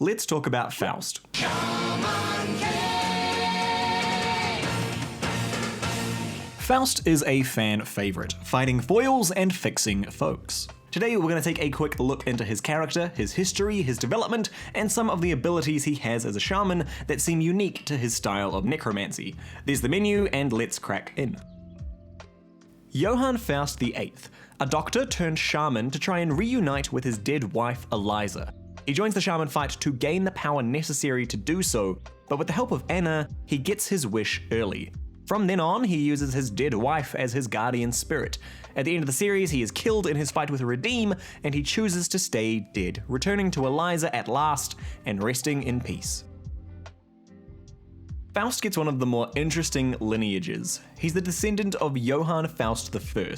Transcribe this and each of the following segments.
let's talk about Faust. Shaman King. Faust is a fan favorite, fighting foils and fixing folks. Today we're going to take a quick look into his character, his history, his development, and some of the abilities he has as a shaman that seem unique to his style of necromancy. There's the menu, and let's crack in. Johann Faust VIII, a doctor turned shaman to try and reunite with his dead wife Eliza. He joins the shaman fight to gain the power necessary to do so, but with the help of Anna, he gets his wish early. From then on, he uses his dead wife as his guardian spirit. At the end of the series, he is killed in his fight with Redeem, and he chooses to stay dead, returning to Eliza at last and resting in peace. Faust gets one of the more interesting lineages. He's the descendant of Johann Faust I.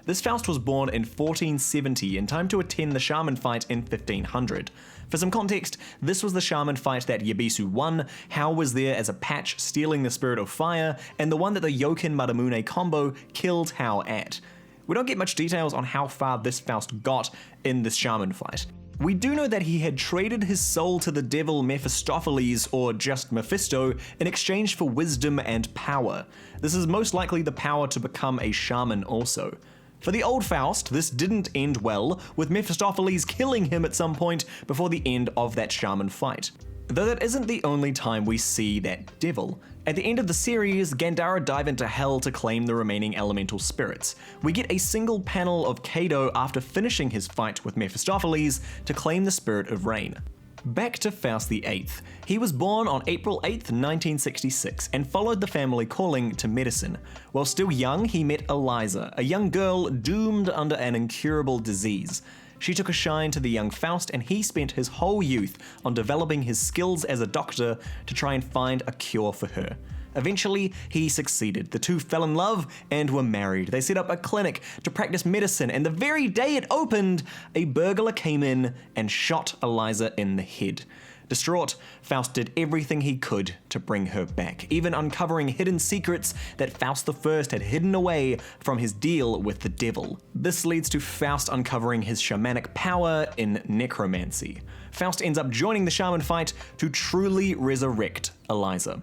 This Faust was born in 1470 in time to attend the shaman fight in 1500. For some context, this was the shaman fight that Yabisu won, Hao was there as a patch stealing the spirit of fire, and the one that the Yokin Maramune combo killed Hao at. We don't get much details on how far this Faust got in this shaman fight. We do know that he had traded his soul to the devil Mephistopheles, or just Mephisto, in exchange for wisdom and power. This is most likely the power to become a shaman also. For the old Faust, this didn't end well, with Mephistopheles killing him at some point before the end of that shaman fight. Though that isn't the only time we see that devil. At the end of the series, Gandhara dive into hell to claim the remaining elemental spirits. We get a single panel of Kado after finishing his fight with Mephistopheles to claim the spirit of rain. Back to Faust VIII. He was born on April 8th, 1966, and followed the family calling to medicine. While still young, he met Eliza, a young girl doomed under an incurable disease. She took a shine to the young Faust, and he spent his whole youth on developing his skills as a doctor to try and find a cure for her. Eventually, he succeeded. The two fell in love and were married. They set up a clinic to practice medicine, and the very day it opened, a burglar came in and shot Eliza in the head. Distraught, Faust did everything he could to bring her back, even uncovering hidden secrets that Faust I had hidden away from his deal with the devil. This leads to Faust uncovering his shamanic power in necromancy. Faust ends up joining the shaman fight to truly resurrect Eliza.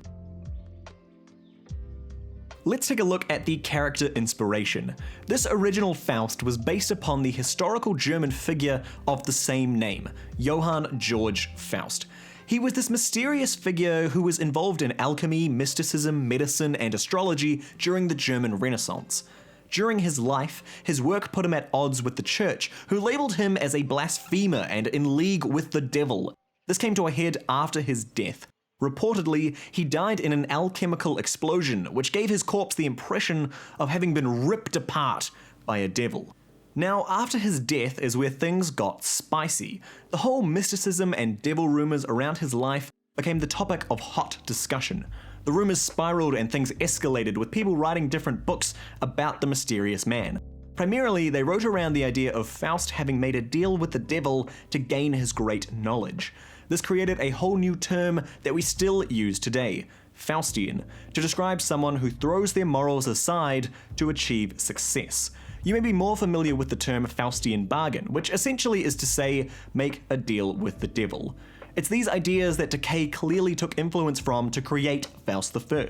Let's take a look at the character inspiration. This original Faust was based upon the historical German figure of the same name, Johann Georg Faust. He was this mysterious figure who was involved in alchemy, mysticism, medicine, and astrology during the German Renaissance. During his life, his work put him at odds with the church, who labeled him as a blasphemer and in league with the devil. This came to a head after his death. Reportedly, he died in an alchemical explosion, which gave his corpse the impression of having been ripped apart by a devil. Now, after his death is where things got spicy. The whole mysticism and devil rumors around his life became the topic of hot discussion. The rumors spiraled and things escalated, with people writing different books about the mysterious man. Primarily, they wrote around the idea of Faust having made a deal with the devil to gain his great knowledge. This created a whole new term that we still use today, Faustian, to describe someone who throws their morals aside to achieve success. You may be more familiar with the term Faustian bargain, which essentially is to say, make a deal with the devil. It's these ideas that Decay clearly took influence from to create Faust I.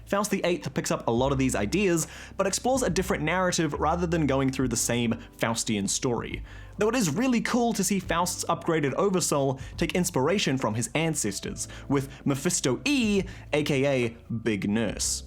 Faust VIII picks up a lot of these ideas, but explores a different narrative rather than going through the same Faustian story. Though it is really cool to see Faust's upgraded oversoul take inspiration from his ancestors, with Mephisto E, aka Big Nurse.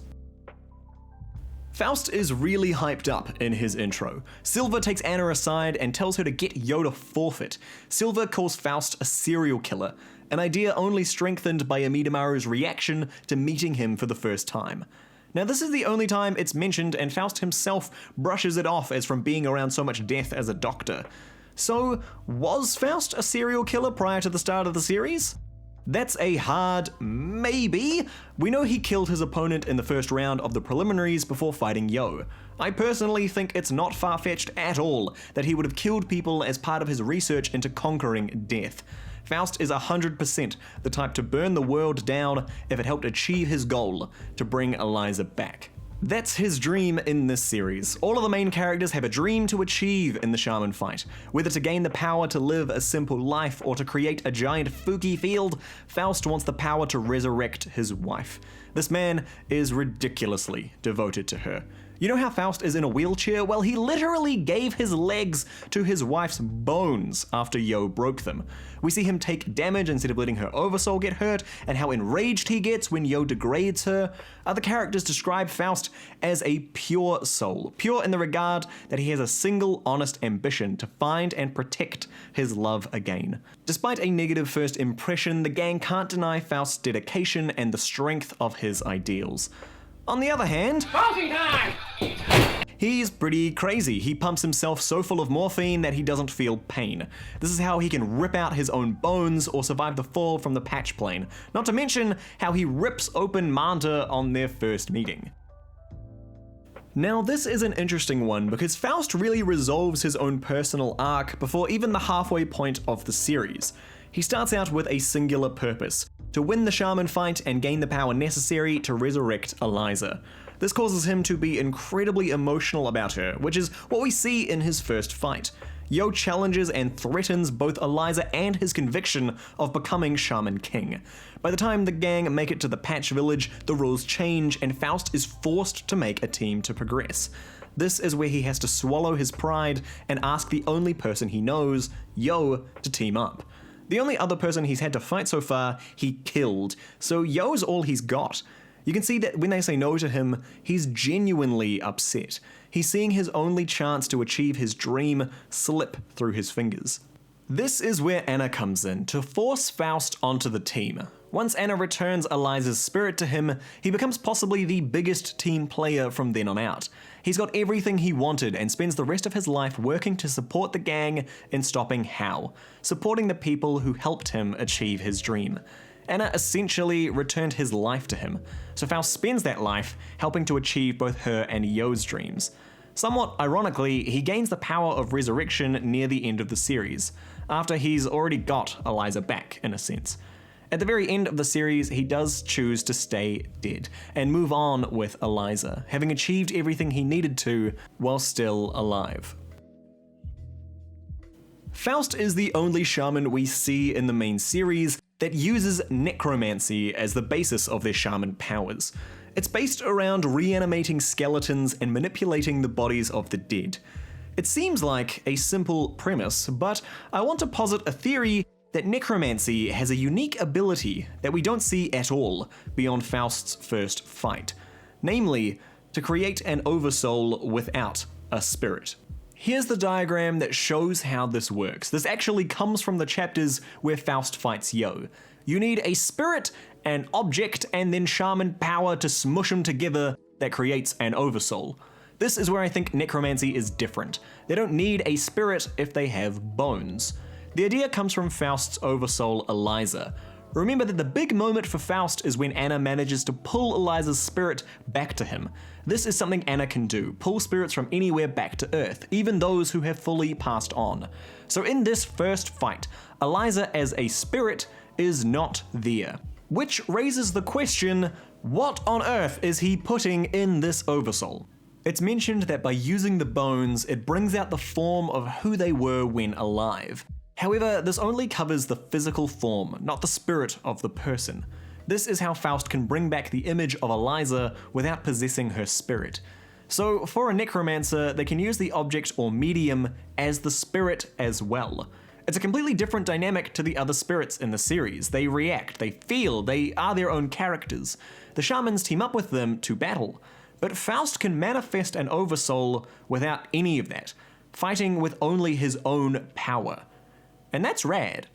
Faust is really hyped up in his intro. Silva takes Anna aside and tells her to get Yoda forfeit. Silva calls Faust a serial killer, an idea only strengthened by Amidamuru's reaction to meeting him for the first time. Now, this is the only time it's mentioned, and Faust himself brushes it off as from being around so much death as a doctor. So, was Faust a serial killer prior to the start of the series? That's a hard maybe. We know he killed his opponent in the first round of the preliminaries before fighting Yo. I personally think it's not far-fetched at all that he would have killed people as part of his research into conquering death. Faust is 100% the type to burn the world down if it helped achieve his goal, to bring Eliza back. That's his dream in this series. All of the main characters have a dream to achieve in the Shaman fight. Whether to gain the power to live a simple life or to create a giant Fuki field, Faust wants the power to resurrect his wife. This man is ridiculously devoted to her. You know how Faust is in a wheelchair? Well, he literally gave his legs to his wife's bones after Yo broke them. We see him take damage instead of letting her oversoul get hurt, and how enraged he gets when Yo degrades her. Other characters describe Faust as a pure soul, pure in the regard that he has a single honest ambition to find and protect his love again. Despite a negative first impression, the gang can't deny Faust's dedication and the strength of his ideals. On the other hand, he's pretty crazy. He pumps himself so full of morphine that he doesn't feel pain. This is how he can rip out his own bones or survive the fall from the patch plane. Not to mention how he rips open Manta on their first meeting. Now this is an interesting one because Faust really resolves his own personal arc before even the halfway point of the series. He starts out with a singular purpose: to win the Shaman fight and gain the power necessary to resurrect Eliza. This causes him to be incredibly emotional about her, which is what we see in his first fight. Yo challenges and threatens both Eliza and his conviction of becoming Shaman King. By the time the gang make it to the Patch Village, the rules change and Faust is forced to make a team to progress. This is where he has to swallow his pride and ask the only person he knows, Yo, to team up. The only other person he's had to fight so far, he killed, so Yo's all he's got. You can see that when they say no to him, he's genuinely upset. He's seeing his only chance to achieve his dream slip through his fingers. This is where Anna comes in, to force Faust onto the team. Once Anna returns Eliza's spirit to him, he becomes possibly the biggest team player from then on out. He's got everything he wanted and spends the rest of his life working to support the gang in stopping Hao, supporting the people who helped him achieve his dream. Anna essentially returned his life to him, so Faust spends that life helping to achieve both her and Yo's dreams. Somewhat ironically, he gains the power of resurrection near the end of the series, after he's already got Eliza back, in a sense. At the very end of the series, he does choose to stay dead and move on with Eliza, having achieved everything he needed to while still alive. Faust is the only shaman we see in the main series that uses necromancy as the basis of their shaman powers. It's based around reanimating skeletons and manipulating the bodies of the dead. It seems like a simple premise, but I want to posit a theory that necromancy has a unique ability that we don't see at all beyond Faust's first fight, namely, to create an oversoul without a spirit. Here's the diagram that shows how this works. This actually comes from the chapters where Faust fights Yo. You need a spirit, an object, and then shaman power to smush them together that creates an oversoul. This is where I think necromancy is different. They don't need a spirit if they have bones. The idea comes from Faust's oversoul Eliza. Remember that the big moment for Faust is when Anna manages to pull Eliza's spirit back to him. This is something Anna can do, pull spirits from anywhere back to Earth, even those who have fully passed on. So in this first fight, Eliza as a spirit is not there. Which raises the question, what on earth is he putting in this oversoul? It's mentioned that by using the bones, it brings out the form of who they were when alive. However, this only covers the physical form, not the spirit of the person. This is how Faust can bring back the image of Eliza without possessing her spirit. So for a necromancer, they can use the object or medium as the spirit as well. It's a completely different dynamic to the other spirits in the series. They react, they feel, they are their own characters. The shamans team up with them to battle, but Faust can manifest an oversoul without any of that, fighting with only his own power. And that's rad.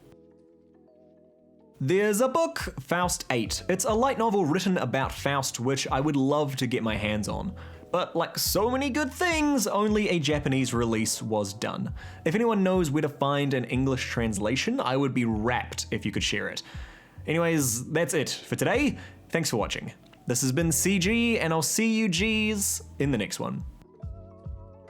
There's a book, Faust 8. It's a light novel written about Faust, which I would love to get my hands on. But like so many good things, only a Japanese release was done. If anyone knows where to find an English translation, I would be rapt if you could share it. Anyways, that's it for today. Thanks for watching. This has been CG, and I'll see you Gs in the next one.